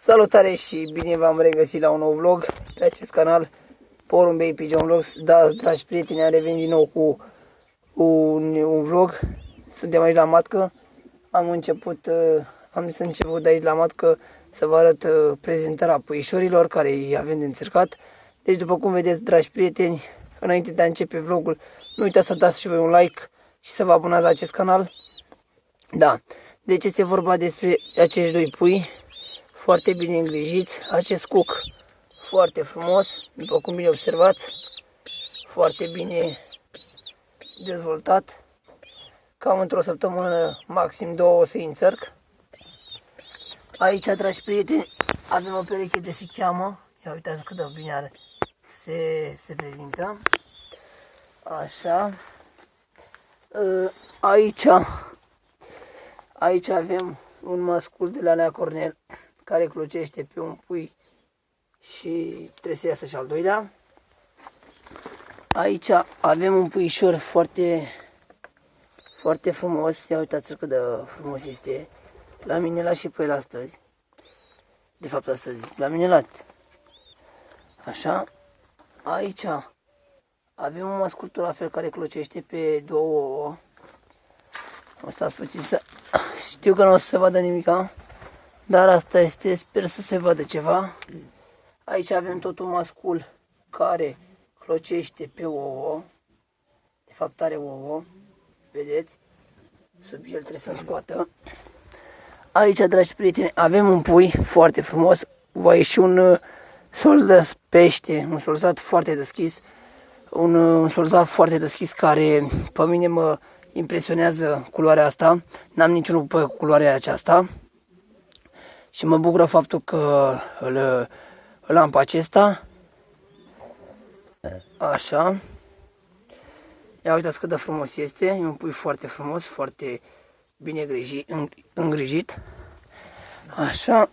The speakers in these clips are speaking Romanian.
Salutare și bine v-am regăsit la un nou vlog pe acest canal Porumbei Pigeon Vlogs. Da, dragi prieteni, am revenit din nou cu un vlog. Suntem aici la matcă. Am să început de aici la matcă să vă arăt prezentarea puișorilor care îi avem de înțărcat. Deci după cum vedeți, dragi prieteni, înainte de a începe vlogul, nu uitați să dați și voi un like și să vă abonați la acest canal. Da, deci este vorba despre acești doi pui foarte bine îngrijiți, acest cuc foarte frumos, după cum bine observați, foarte bine dezvoltat. Cam într-o săptămână, maxim două, o să-i înțărc. Aici, dragi prieteni, avem o pereche de ficheamă. Ia uitați cât de bine se prezintă. Așa. Aici avem un mascul de la Nea Cornel care clocește pe un pui și trebuie să iasă și al doilea. Aici avem un puișor foarte frumos. Ia uitați-l cât de frumos este. L-am minelat și pe el astăzi. De fapt astăzi l-am minelat. Așa. Aici avem un mascultul la fel care clocește pe două ouă. O stați puțin să... Știu că nu o să se vadă nimica, dar asta este, sper să se vadă ceva. Aici avem tot un mascul care clocește pe ouă. De fapt are ouă, vedeți? Sub el trebuie să-l scoată. Aici, dragi prieteni, avem un pui foarte frumos. Va ieși un sol de pește, un solzat foarte deschis. Un solzat foarte deschis care pe mine mă impresionează culoarea asta. N-am niciunul pe culoarea aceasta. Și mă bucură faptul că îl am pe acesta. Așa. Ia uitați cât de frumos este. E un pui foarte frumos, foarte bine îngrijit. Așa.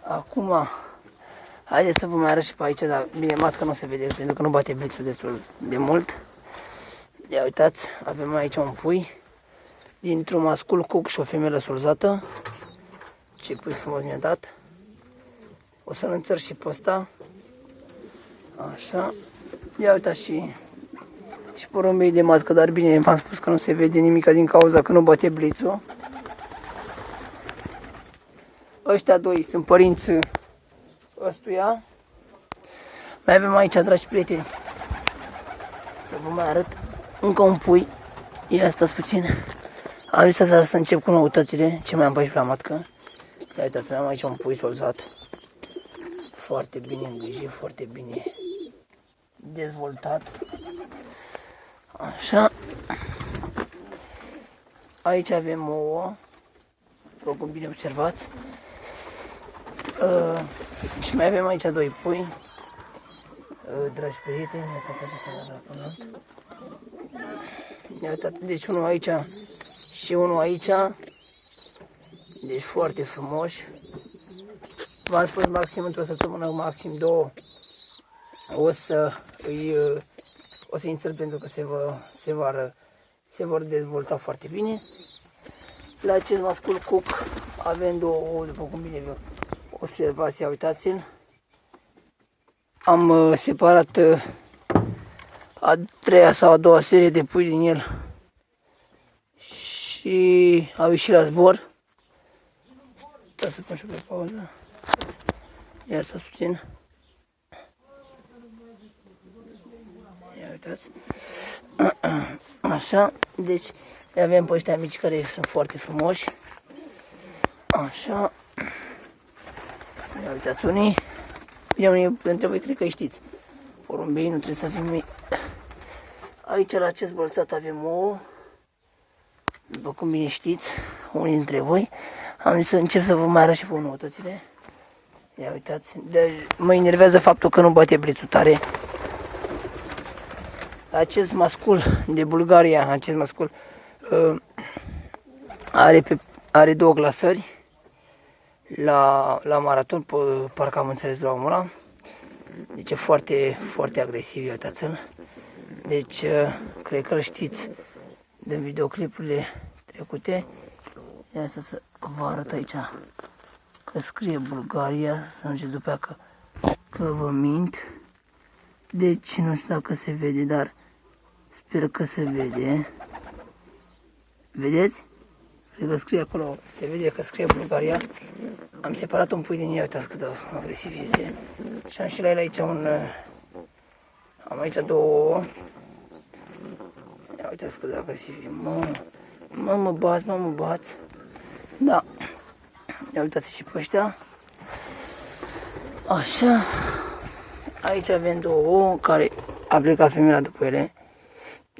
Acum, haideți să vă mai arăt și pe aici, dar bine, matca nu se vede pentru că nu bate blițul destul de mult. Ia uitați, avem aici un pui dintr-un mascul cuc și o femeie solzată. Ce pui frumos mi-a dat. O să-l înțăr și pe ăsta. Așa. Ia uitați și porumbei de matcă, dar bine, v-am spus că nu se vede nimic din cauza că nu bate blițul. Ăștia doi sunt părinți ăstuia. Mai avem aici, dragi prieteni, să vă mai arăt încă un pui. Ia stați puțin. Am zis să încep cu noutățile, ce mai am pe aici pe la matcă. Ia uitați, mai am aici un pui solzat. Foarte bine îngrijit, foarte bine dezvoltat. Așa. Aici avem ouă, după cum bine observați. Și mai avem aici doi pui. Dragi prieteni, asta să vă arăt. Ia uitați, deci unul aici și unul aici. Deci foarte frumoși. V-am spus maxim într-o săptămână, maxim două, o să-i înțeleg pentru că se vor dezvolta foarte bine. La acest mascul cuc avem două ouă, după cum bine vă observați, ia uitați-l. Am separat a treia sau a doua serie de pui din el și au ieșit la zbor. Stai să pun și pe pauză. Ia stați puțin. Ia uitați. Așa, deci avem pe ăștia mici care sunt foarte frumoși. Așa. Ia uitați unii. Bine, unii dintre voi cred că știți. Porumbei nu trebuie să fim... Aici la acest bălțat avem ouă. După cum bine știți, unii dintre voi. Am zis să încep să vă mai arăt și vouă noutățile. Ia uitați, deci mă enervează faptul că nu bate blițul tare. Acest mascul de Bulgaria, acest mascul are două clasări la maraton, parcă am înțeles la omul ăla. Deci e foarte agresiv, uitați-l. Deci cred că îl știți din videoclipurile trecute. Ia să vă arăt aici că scrie Bulgaria, să nu ziceți după aia că vă mint. Deci nu știu dacă se vede, dar sper că se vede. Vedeți? Cred că scrie acolo, se vede că scrie Bulgaria. Am separat un pui din ea, uitați cât de agresiv este. Și am și la el aici am aici două. Ia uitați cât de agresiv e. Mă bați. Da. Ia uitați și pe ăștia. Așa. Aici avem două care a plecat femeia după ele.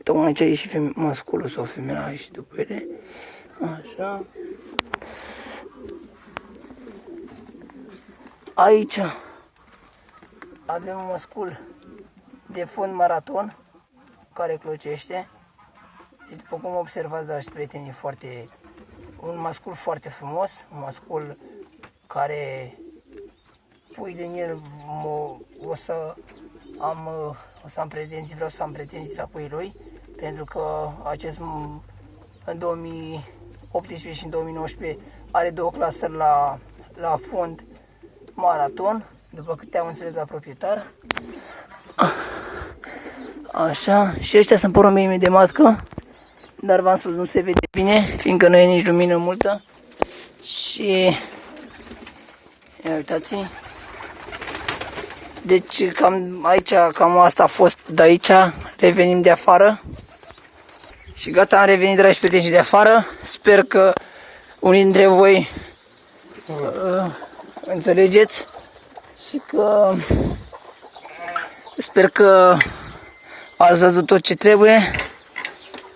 Tocmai aici a ieșit masculul sau femeia a ieșit după ele. Așa. Aici avem un mascul de fond maraton care clocește. După cum observați, dragi prieteni, un mascul foarte frumos, un mascul care pui din el o să am pretenții, vreau să am pretenții la puii lui, pentru că acest în 2018 și în 2019 are două clasări la fond maraton, după câte am înțeles la proprietar. Așa, și ăștia sunt porumbei mei de matcă, dar v-am spus, nu se vede bine, fiindcă nu e nici lumină multă. Și ia uitați. Deci cam asta a fost de aici, revenim de afară. Și gata, am revenit, dragi prieteni, și de afară. Sper că unii dintre voi înțelegeți și că sper că ați văzut tot ce trebuie.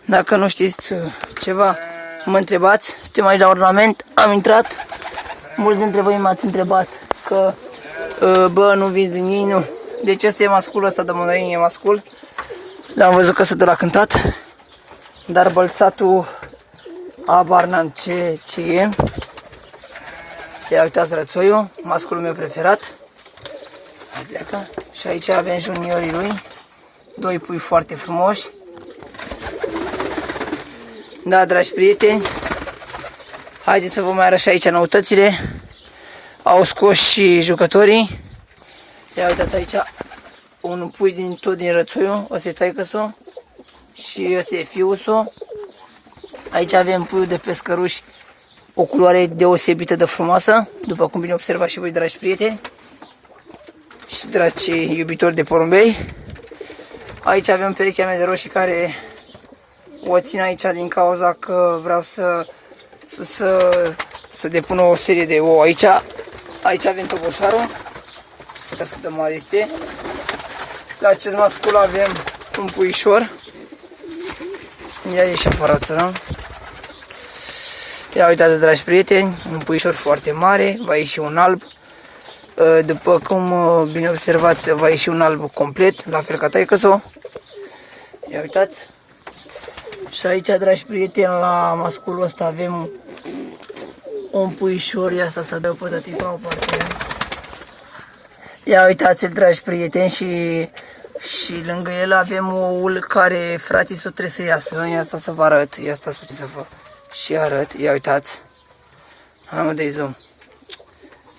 Dacă nu știți ceva, mă întrebați. Suntem aici la ornament, am intrat. Mulți dintre voi m-ați întrebat că bă, nu vezi din ei, nu. Deci ăsta e masculul ăsta de Mondăini, e mascul. L-am văzut că de la cântat. Dar bălțatul abar n-am ce e. Ia uitați rățoiul, masculul meu preferat. Hai pleacă. Și aici avem juniorii lui. Doi pui foarte frumoși. Da, dragi prieteni, haideți să vă mai arăt și aici noutățile. Au scos și jucătorii. Ia uitați aici un pui tot din rățoiul. Ăsta e taică-so și ăsta e fiul-so. Aici avem puiul de pescăruși, o culoare deosebită de frumoasă, după cum bine observați și voi, dragi prieteni și dragi iubitori de porumbei. Aici avem perechea mea de roșii care o țin aici din cauza că vreau să depună o serie de ouă aici. Aici avem toboșarul. Uitați cât de mare este. La acest mascul avem un puișor. Ia ieși afară, țărăm. Ia uitați, dragi prieteni, un puișor foarte mare, va ieși un alb. După cum bine observați, va ieși un alb complet, la fel ca taică-so. Ia uitați. Și aici, dragi prieteni, la masculul ăsta avem un puișor. Ia asta să dă pe tătic la o parte. Ia uitați-l, dragi prieteni, și lângă el avem oul care fratisul trebuie să iasă. Ia asta să vă arăt, ia asta puteți să vă și arăt. Ia uitați. Hai mă, dai zoom.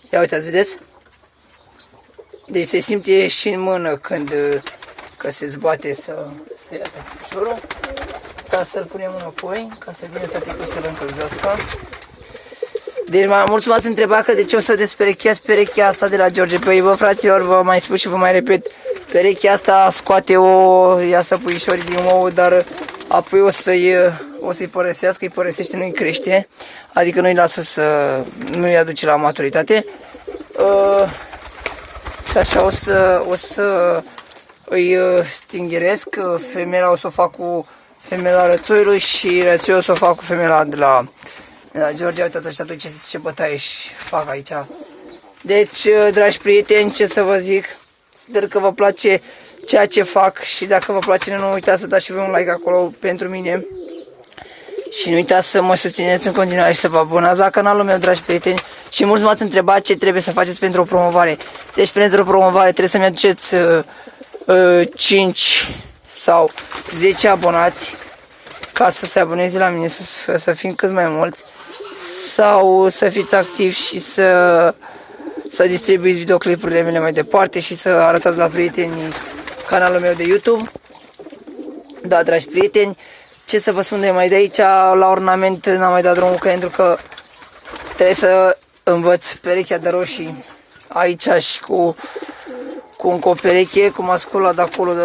Ia uitați, vedeți? Deci se simte și în mână când se zbate să iasă puișorul. Ca să-l punem înapoi, ca să vină tăticul să-l încălzească. Deci mulți m-ați întrebat că de ce o să desperecheați perechea asta de la George. Păi bă, fraților, vă mai spun și vă mai repet, perechea asta scoate iasă puișorii din ou, dar apoi o să-i părăsească, îi părăsește, nu-i crește, adică nu-i lasă nu-i aduce la maturitate. Și așa o să îi stingheresc, femeia o să o fac cu femeia rățoiului și rățoiul o să o fac cu femeia de la George. Uitați așa ce bătaie își fac aici. Deci, dragi prieteni, ce să vă zic, sper că vă place ceea ce fac și dacă vă place, nu uitați să dați și voi un like acolo pentru mine. Și nu uitați să mă susțineți în continuare și să vă abonați la canalul meu, dragi prieteni. Și mulți m-ați întrebat ce trebuie să faceți pentru o promovare. Deci pentru o promovare trebuie să-mi aduceți 5 sau 10 abonați ca să se aboneze la mine, să fim cât mai mulți. sau să fiți activi și să distribuiți videoclipurile mele mai departe și să arătați la prietenii canalul meu de YouTube. Da, dragi prieteni, ce să vă spun de mai de aici, la ornament n-am mai dat drumul pentru că trebuie să învăț perechea de roșii aici și cu încă o pereche, cu mascula de acolo, de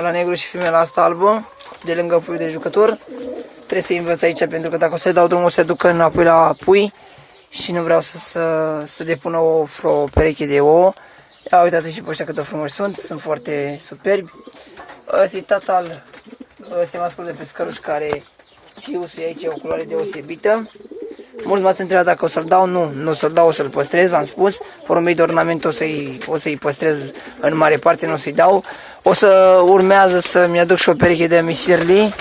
la negru și femela asta albă, de lângă puiul de jucător. Trebuie să învăț aici pentru că dacă o să dau drumul se ducă înapoi la pui și nu vreau să depună o pereche de ouă. Ia uitați și pe ăștia cât de frumoși sunt foarte superbi. Ăsta e tatal, ăsta e mascul de pescăruș care fiusul aici e o culoare deosebită. Mulți m-ați întrebat dacă o să-l dau, nu o să-l dau, o să-l păstrez, v-am spus. Porumbei de ornament o să-i păstrez în mare parte, nu o să-i dau. O să urmează să-mi aduc și o pereche de misirli.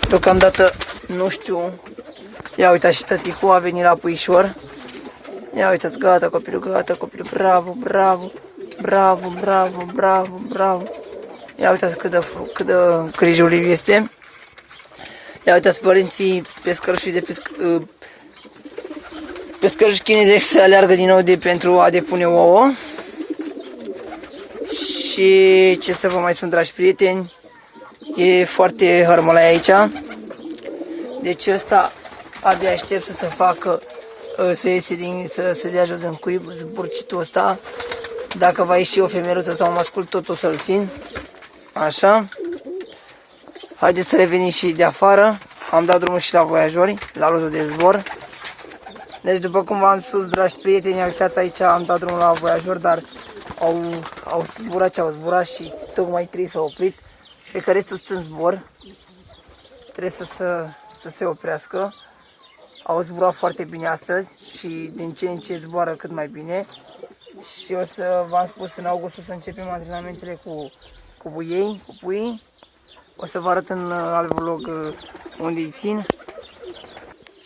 Deocamdată nu știu. Ia uitați și tăticul a venit la puișor. Ia uitați, gata copilul, bravo, bravo, bravo, bravo, bravo, bravo. Ia uitați cât de grijuliu este. Ia uitați părinții pescărușii de pescăruși chinezeci se aleargă din nou pentru a depune ouă. Și ce să vă mai spun, dragi prieteni, e foarte hărmălai aici. Deci ăsta abia aștept să se facă, să iese să se dea jos în cuib, zburcitul ăsta. Dacă va ieși o femeluță sau un mascul, tot o să-l țin. Așa. Haideți să revenim și de afară. Am dat drumul și la voiajori, la lotul de zbor. Deci după cum v-am spus, dragi prieteni, uitați aici, am dat drumul la voiajori, dar au zburat și tocmai trebuie să oprit. Pe că restul sunt în zbor. Trebuie să se oprească. Au zburat foarte bine astăzi și din ce în ce zboară cât mai bine. Și o să v-am spus, în august o să începem antrenamentele cu puii. O să vă arăt în alt vlog unde îi țin.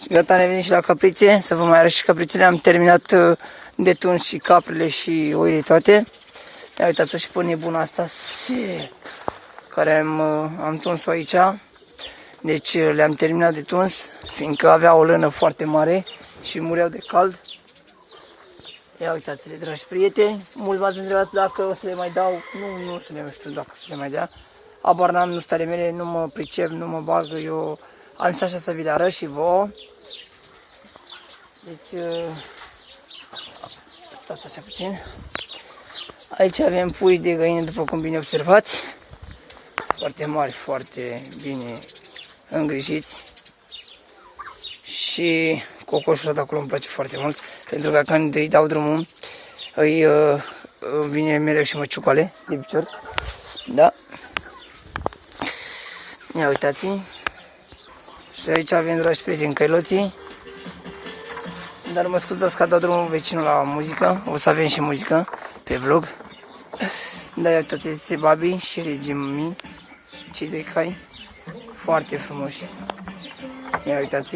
Și gata, ne venim și la caprițe, să vă mai arăt și caprițele. Am terminat de tuns și caprile și oile toate. Ia uitați-o și pe nebuna asta, care am tuns-o aici. Deci le-am terminat de tuns, fiindcă avea o lână foarte mare și mureau de cald. Ia uitați-le, dragi prieteni. Mulți m-ați întrebat dacă o să le mai dau. Nu știu dacă o să le mai dea. Abar n-am, nu stare mele, nu mă pricep, nu mă bag. Eu am zis așa să vi le arăt și vouă. Deci, stați așa puțin. Aici avem pui de găină, după cum bine observați. Foarte mari, foarte bine îngrijiți. Și cocoșul de acolo îmi place foarte mult, pentru că când îi dau drumul, îi vine mereu și măciucoale de picior. Da. Ia uitați. Și aici avem, dragi prieteni, căiloții. Dar mă scuzați că a dat drumul vecinul la muzică. O să avem și muzică pe vlog. Da, ia uitați, este Babi și Regimii, cei doi cai. Foarte frumoși. Ia uitați.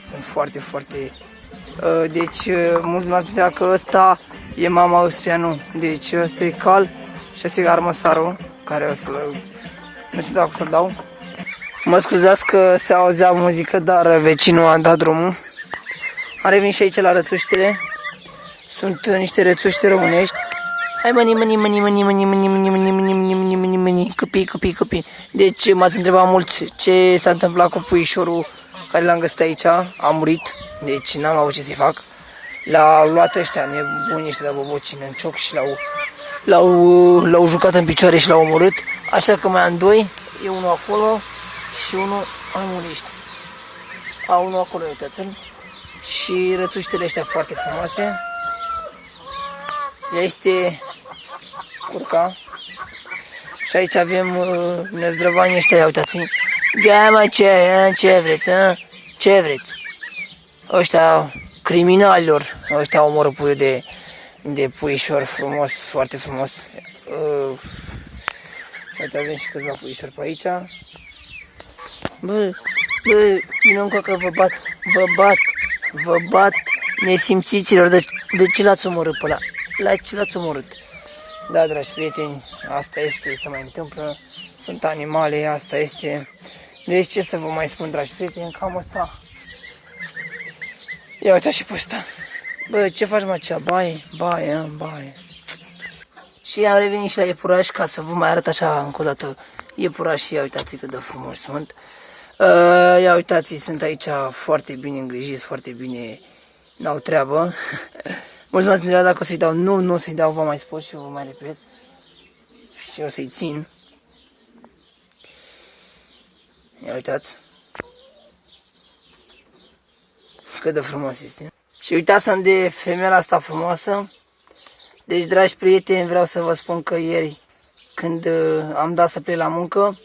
Sunt foarte, foarte... Deci, mulți m-ați întrebat că ăsta e mama ăstuia, nu. Deci, ăsta e cal și ăsta e armăsarul, care o să-l... Nu știu dacă o să-l dau. Mă scuzați că se auzea muzică, dar vecinul a dat drumul. Am revenit și aici la rățuștele. Sunt niște rățuște românești. Hai măni, copii. Deci m-ați întrebat mulți ce s-a întâmplat cu puișorul care l-am găsit aici. A murit, deci n-am avut ce să-i fac. L-au luat ăștia nebuni, ăștia de bobocină în cioc și l-au jucat în picioare și l-au omorât. Așa că mai am doi, e unul acolo și unul murește. Unul acolo, uitați-l. Și rățuștele ăștia foarte frumoase. Ea este curca. Și aici avem năzdrăvanii ăștia, ia uitați. Ia mă, ce vreți, a? Ce vreți? Ăștia criminalilor, ăștia omoră puiul de puișor frumos, foarte frumos. Și uite, avem și câțiva puișori pe aici. Bă, vină încă vă bat, nesimțiților, de ce l-ați omorât pe ăla? La ce l-ați omorât? Da, dragi prieteni, asta este, se mai întâmplă, sunt animale, asta este. Deci ce să vă mai spun, dragi prieteni, cam asta Ia uita și pe ăsta. Bă, ce faci, Macea? Baie. Și am revenit și la iepuraș ca să vă mai arăt așa încă o dată iepurașii. Ia uitați cât de frumos sunt. Ia uitați, sunt aici foarte bine îngrijiți, foarte bine, n-au treabă. Mulți m-ați întrebat dacă o să-i dau. Nu o să-i dau, vă mai spus și vă mai repet. Și o să-i țin. Ia uitați. Cât de frumos este. Și uitați-mi de femeia asta frumoasă. Deci, dragi prieteni, vreau să vă spun că ieri, când am dat să plec la muncă,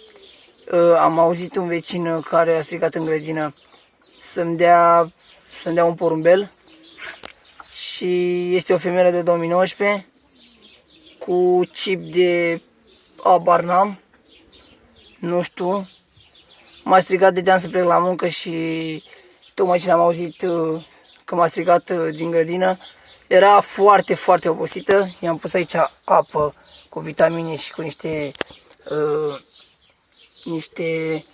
am auzit un vecin care a strigat în grădină să-mi dea un porumbel. Și este o femeie de 2019 cu chip de abar n-am, nu știu. M-a strigat, dădeam să plec la muncă și tocmai ce l-am auzit că m-a strigat din grădină, era foarte, foarte obosită. I-am pus aici apă cu vitamine și cu niște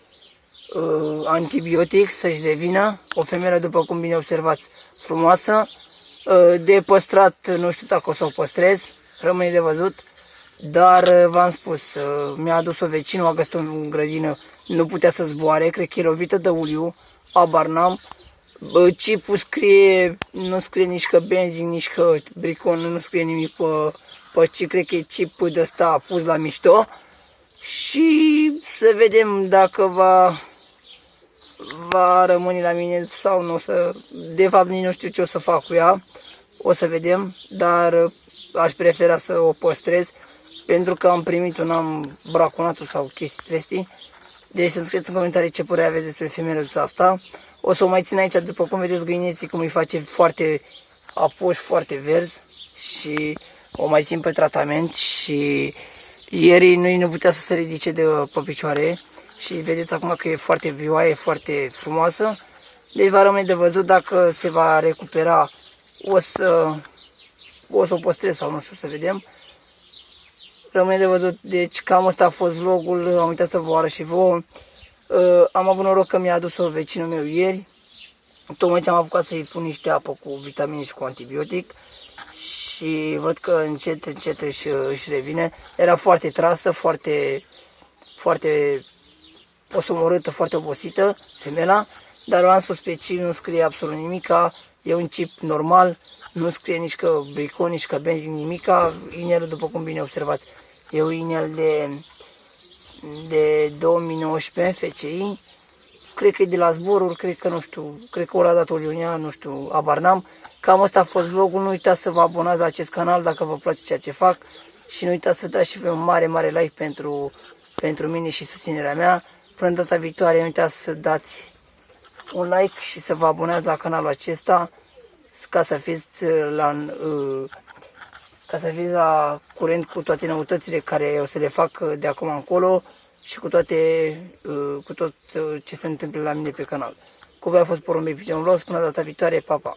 antibiotic să-și revină. O femeie, după cum bine observați, frumoasă. De păstrat, nu știu dacă o să o păstrez, rămâne de văzut. Dar v-am spus, mi-a adus o vecină, a găsit-o în grădină, nu putea să zboare, cred că e lovită de uliu, abar n-am. Chipul scrie, nu scrie nici că benzin, nici că bricon, nu scrie nimic pe chip, cred că e chipul de ăsta pus la mișto. Și să vedem dacă va rămâne la mine sau nu o să... De fapt, nici nu știu ce o să fac cu ea, o să vedem, dar aș prefera să o păstrez, pentru că am primit-o, n-am braconat-o sau chestii trestii. Deci să scrieți în comentarii ce părere aveți despre femeia asta. O să o mai țin aici, după cum vedeți găineții, cum îi face foarte apuși, foarte verzi, și o mai țin pe tratament. Și ieri nu putea să se ridice de pe picioare și vedeți acum că e foarte vioaie, foarte frumoasă. Deci va rămâne de văzut dacă se va recupera, o să o păstrez sau nu știu, să vedem. Rămâne de văzut. Deci cam ăsta a fost vlogul, am uitat să vă arăt și vouă. Am avut noroc că mi-a adus-o vecinul meu ieri. Tocmai ce am apucat să-i pun niște apă cu vitamine și cu antibiotic. Și văd că încet, încet își revine. Era foarte trasă, foarte posomorâtă, foarte obosită, femeia. Dar v-am spus, pe chip nu scrie absolut nimica. E un chip normal. Nu scrie nici că bricon, nici că benzin, nimica. Inelul, după cum bine observați, e un inel de 2019 FCI. Cred că e de la zboruri, cred că nu știu, cred că ori a dat o Iunia, nu știu, abar n-am. Cam asta a fost vlogul, nu uitați să vă abonați la acest canal dacă vă place ceea ce fac. Și nu uitați să dați și voi un mare, mare like pentru mine și susținerea mea. Până data viitoare, nu uitați să dați un like și să vă abonați la canalul acesta, ca să fiți la curent cu toate noutățile care o să le fac de acum încolo și cu tot ce se întâmplă la mine pe canal. Cu voi a fost Porumbei Pigeon Vlogs, până data viitoare, pa, pa!